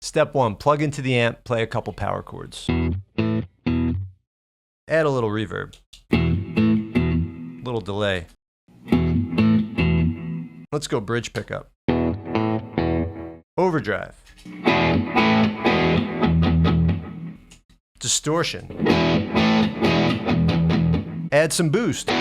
Step 1, plug into the amp, play a couple power chords. Add a little reverb. Little delay. Let's go bridge pickup. Overdrive. Distortion. Add some boost.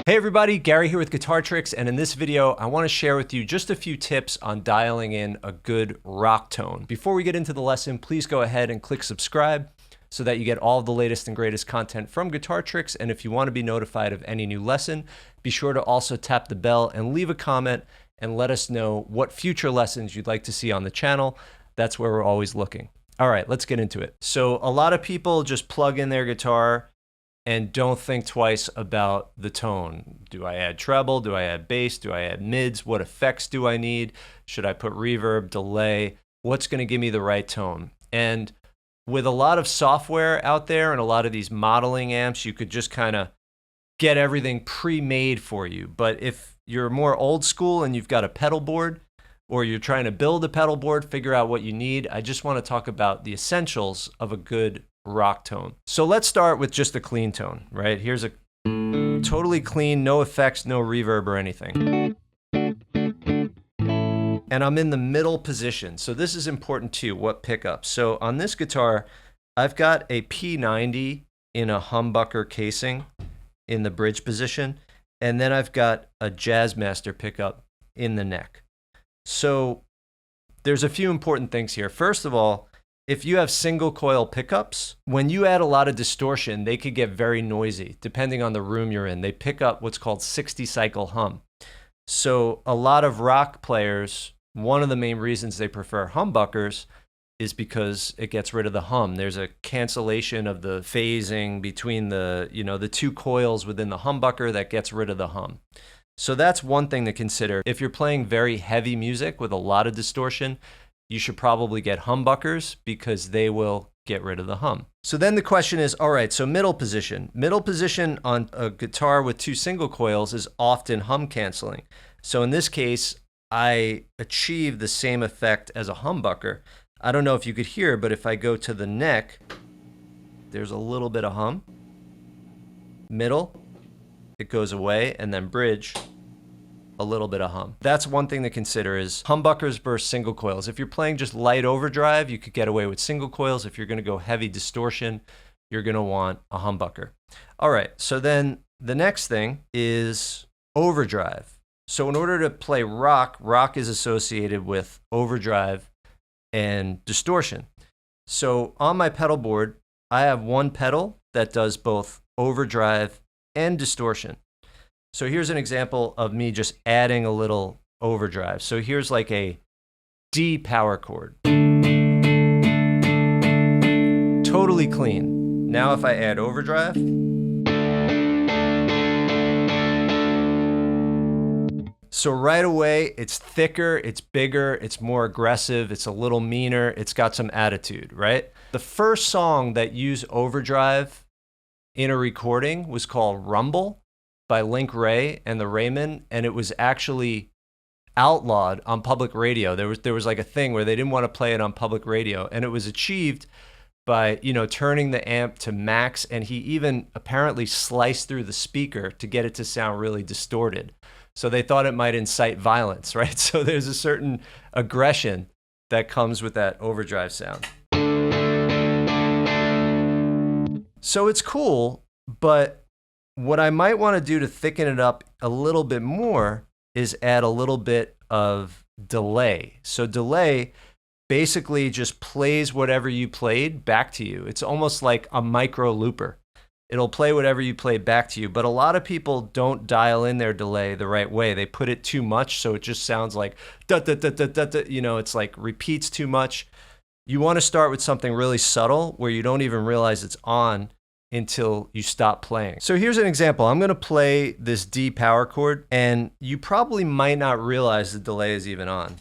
Hey everybody, Gary here with Guitar Tricks, and in this video I want to share with you just a few tips on dialing in a good rock tone. Before we get into the lesson, please go ahead and click subscribe so that you get all of the latest and greatest content from Guitar Tricks, and if you want to be notified of any new lesson, be sure to also tap the bell and leave a comment and let us know what future lessons you'd like to see on the channel. That's where we're always looking. All right, let's get into it. So a lot of people just plug in their guitar and don't think twice about the tone. Do I add treble? Do I add bass? Do I add mids? What effects do I need? Should I put reverb, delay? What's gonna give me the right tone? And with a lot of software out there and a lot of these modeling amps, you could just kind of get everything pre-made for you. But if you're more old school and you've got a pedal board, or you're trying to build a pedal board, figure out what you need, I just wanna talk about the essentials of a good rock tone. So let's start with just a clean tone, right? Here's a totally clean, no effects, no reverb or anything. And I'm in the middle position. So this is important too, what pickup. So on this guitar, I've got a P90 in a humbucker casing in the bridge position. And then I've got a Jazzmaster pickup in the neck. So there's a few important things here. First of all, if you have single coil pickups, when you add a lot of distortion, they could get very noisy depending on the room you're in. They pick up what's called 60 cycle hum. So a lot of rock players, one of the main reasons they prefer humbuckers is because it gets rid of the hum. There's a cancellation of the phasing between the, the two coils within the humbucker that gets rid of the hum. So that's one thing to consider. If you're playing very heavy music with a lot of distortion, you should probably get humbuckers because they will get rid of the hum. So then the question is, all right, so middle position. Middle position on a guitar with two single coils is often hum canceling. So in this case, I achieve the same effect as a humbucker. I don't know if you could hear, but if I go to the neck, there's a little bit of hum. Middle, it goes away, and then bridge, a little bit of hum. That's one thing to consider is humbuckers versus single coils. If you're playing just light overdrive, you could get away with single coils. If you're gonna go heavy distortion, you're gonna want a humbucker. All right, so then the next thing is overdrive. So in order to play rock, rock is associated with overdrive and distortion. So on my pedal board, I have one pedal that does both overdrive and distortion. So here's an example of me just adding a little overdrive. So here's like a D power chord. Totally clean. Now if I add overdrive, so right away it's thicker, it's bigger, it's more aggressive, it's a little meaner, it's got some attitude, right? The first song that used overdrive in a recording was called Rumble by Link Wray and the Raymond, and it was actually outlawed on public radio. There was like a thing where they didn't want to play it on public radio, and it was achieved by turning the amp to max, and he even apparently sliced through the speaker to get it to sound really distorted. So they thought it might incite violence, right? So there's a certain aggression that comes with that overdrive sound. So it's cool, but what I might want to do to thicken it up a little bit more is add a little bit of delay. So delay basically just plays whatever you played back to you. It's almost like a micro looper. It'll play whatever you played back to you, but a lot of people don't dial in their delay the right way. They put it too much, so it just sounds like da da da da da da. It's like repeats too much. You want to start with something really subtle where you don't even realize it's on until you stop playing. So here's an example. I'm going to play this D power chord, and you probably might not realize the delay is even on.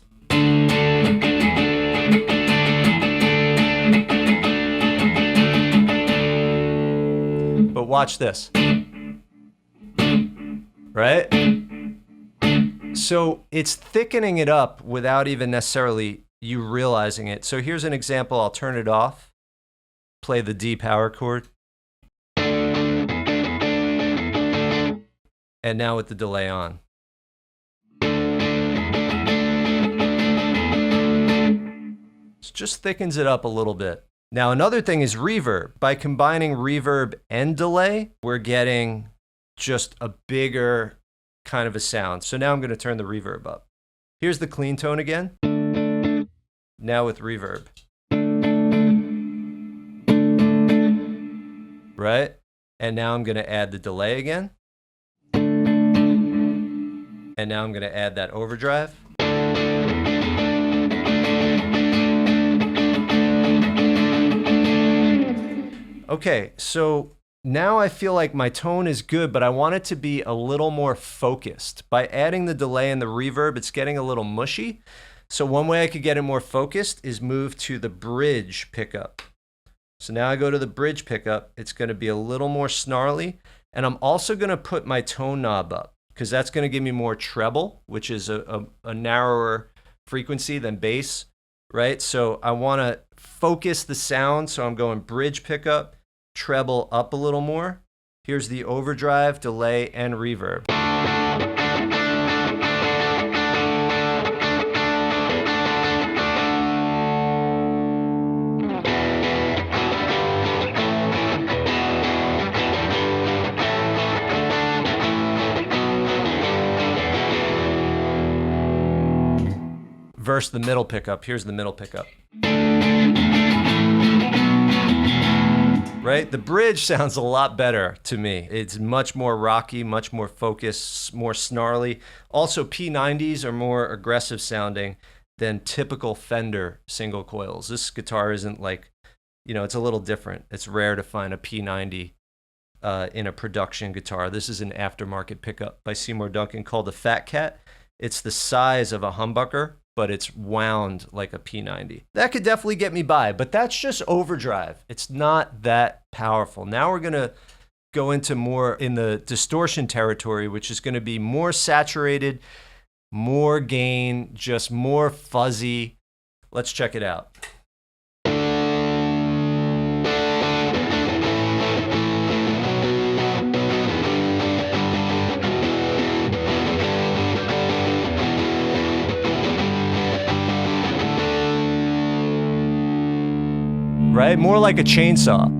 But watch this. Right? So it's thickening it up without even necessarily you realizing it. So here's an example. I'll turn it off, play the D power chord. And now with the delay on. It just thickens it up a little bit. Now another thing is reverb. By combining reverb and delay, we're getting just a bigger kind of a sound. So now I'm going to turn the reverb up. Here's the clean tone again. Now with reverb. Right? And now I'm going to add the delay again. And now I'm going to add that overdrive. Okay, so now I feel like my tone is good, but I want it to be a little more focused. By adding the delay and the reverb, it's getting a little mushy. So one way I could get it more focused is move to the bridge pickup. So now I go to the bridge pickup. It's going to be a little more snarly. And I'm also going to put my tone knob up because that's going to give me more treble, which is a narrower frequency than bass, right? So I want to focus the sound. So I'm going bridge pickup, treble up a little more. Here's the overdrive, delay, and reverb. Versus the middle pickup. Here's the middle pickup. Right? The bridge sounds a lot better to me. It's much more rocky, much more focused, more snarly. Also, P90s are more aggressive sounding than typical Fender single coils. This guitar isn't like, it's a little different. It's rare to find a P90 in a production guitar. This is an aftermarket pickup by Seymour Duncan called the Fat Cat. It's the size of a humbucker, but it's wound like a P90. That could definitely get me by, but that's just overdrive. It's not that powerful. Now we're gonna go into more in the distortion territory, which is gonna be more saturated, more gain, just more fuzzy. Let's check it out. Right? More like a chainsaw.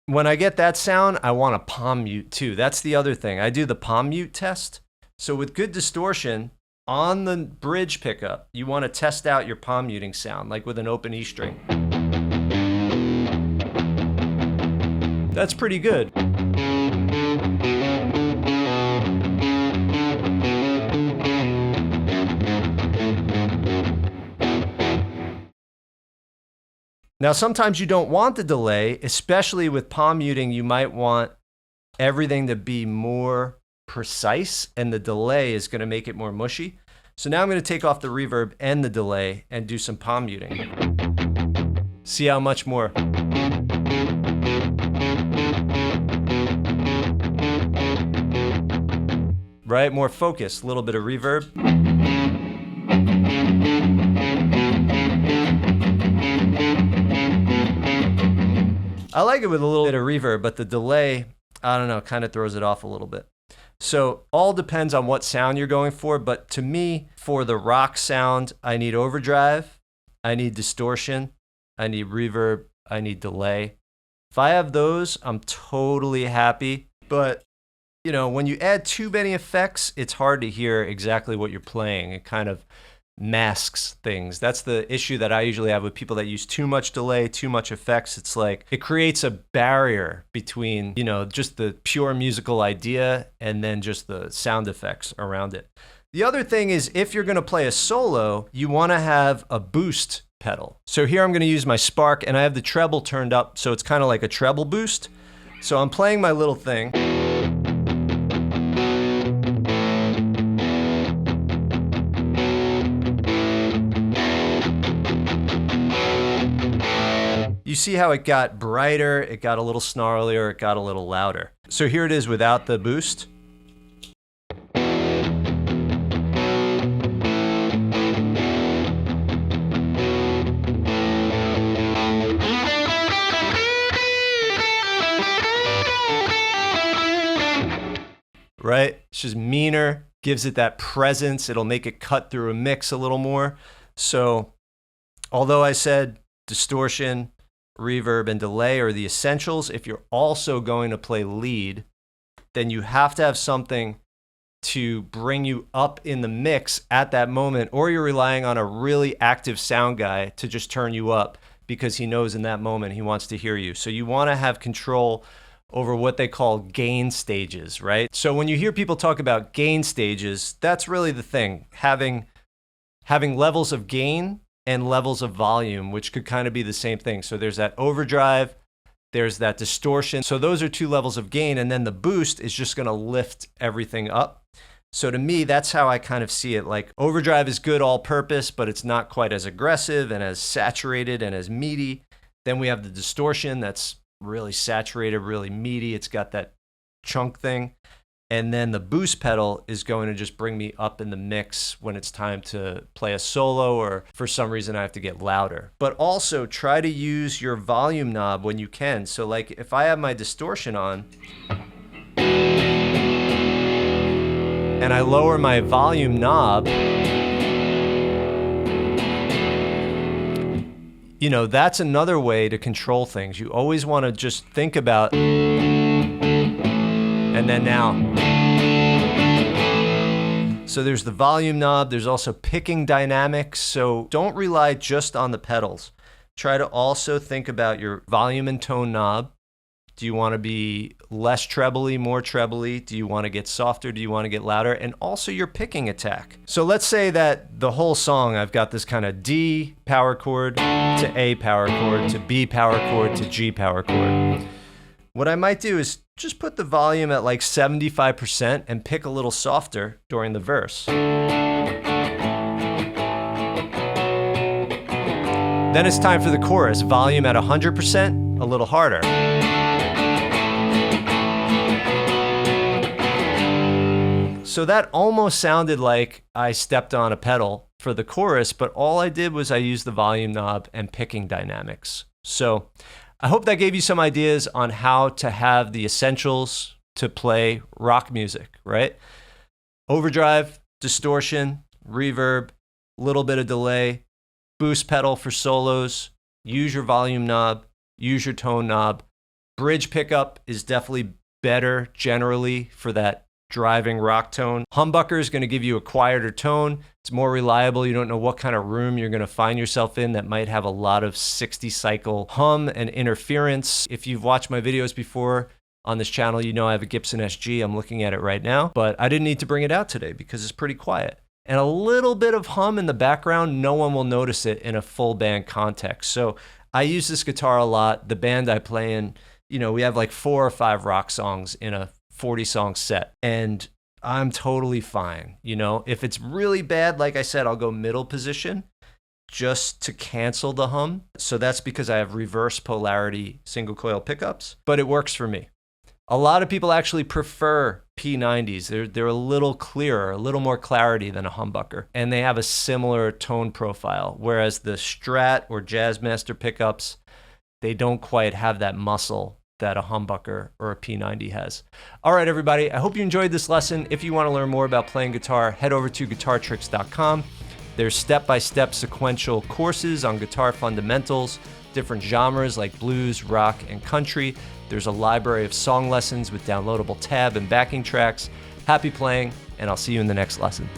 When I get that sound, I want a palm mute too. That's the other thing. I do the palm mute test. So with good distortion, on the bridge pickup, you want to test out your palm muting sound, like with an open E string. That's pretty good. Now, sometimes you don't want the delay, especially with palm muting. You might want everything to be more precise, and the delay is going to make it more mushy. So now I'm going to take off the reverb and the delay and do some palm muting. See how much more. Right? More focus, a little bit of reverb. I like it with a little bit of reverb, but the delay, I don't know, kind of throws it off a little bit. So all depends on what sound you're going for, but to me, for the rock sound, I need overdrive, I need distortion, I need reverb, I need delay. If I have those, I'm totally happy. But, when you add too many effects, it's hard to hear exactly what you're playing. It kind of masks things. That's the issue that I usually have with people that use too much delay, too much effects. It's like it creates a barrier between, just the pure musical idea and then just the sound effects around it. The other thing is, if you're going to play a solo, you want to have a boost pedal. So here I'm going to use my Spark, and I have the treble turned up, so it's kind of like a treble boost. So I'm playing my little thing. You see how it got brighter, it got a little snarlier, it got a little louder. So here it is without the boost. Right? It's just meaner, gives it that presence. It'll make it cut through a mix a little more. So although I said distortion, reverb, and delay are the essentials, if you're also going to play lead, then you have to have something to bring you up in the mix at that moment, or you're relying on a really active sound guy to just turn you up because he knows in that moment he wants to hear you. So you want to have control over what they call gain stages, right? So when you hear people talk about gain stages, that's really the thing, having levels of gain and levels of volume, which could kind of be the same thing. So there's that overdrive, there's that distortion. So those are two levels of gain, and then the boost is just gonna lift everything up. So to me, that's how I kind of see it. Like overdrive is good all purpose, but it's not quite as aggressive and as saturated and as meaty. Then we have the distortion that's really saturated, really meaty. It's got that chunk thing. And then the boost pedal is going to just bring me up in the mix when it's time to play a solo, or for some reason I have to get louder. But also try to use your volume knob when you can. So like if I have my distortion on and I lower my volume knob, you know, that's another way to control things. You always want to just think about, and then now. So there's the volume knob. There's also picking dynamics. So don't rely just on the pedals. Try to also think about your volume and tone knob. Do you want to be less trebly, more trebly? Do you want to get softer? Do you want to get louder? And also your picking attack. So let's say that the whole song, I've got this kind of D power chord to A power chord to B power chord to G power chord. What I might do is just put the volume at like 75% and pick a little softer during the verse. Then it's time for the chorus. Volume at 100%, a little harder. So that almost sounded like I stepped on a pedal for the chorus, but all I did was I used the volume knob and picking dynamics. So I hope that gave you some ideas on how to have the essentials to play rock music, right? Overdrive, distortion, reverb, little bit of delay, boost pedal for solos, use your volume knob, use your tone knob. Bridge pickup is definitely better generally for that driving rock tone. Humbucker is going to give you a quieter tone. It's more reliable. You don't know what kind of room you're going to find yourself in that might have a lot of 60 cycle hum and interference. If you've watched my videos before on this channel, you know I have a Gibson SG. I'm looking at it right now, but I didn't need to bring it out today because it's pretty quiet. And a little bit of hum in the background, no one will notice it in a full band context. So I use this guitar a lot. The band I play in, you know, we have like 4 or 5 rock songs in a 40 song set, and I'm totally fine. You know, if it's really bad, like I said, I'll go middle position just to cancel the hum. So that's because I have reverse polarity single coil pickups, but it works for me. A lot of people actually prefer P90s. They're a little clearer, a little more clarity than a humbucker, and they have a similar tone profile, whereas the Strat or Jazzmaster pickups, they don't quite have that muscle that a humbucker or a P90 has. All right, everybody, I hope you enjoyed this lesson. If you want to learn more about playing guitar, head over to guitartricks.com. There's step-by-step sequential courses on guitar fundamentals, different genres like blues, rock, and country. There's a library of song lessons with downloadable tab and backing tracks. Happy playing, and I'll see you in the next lesson.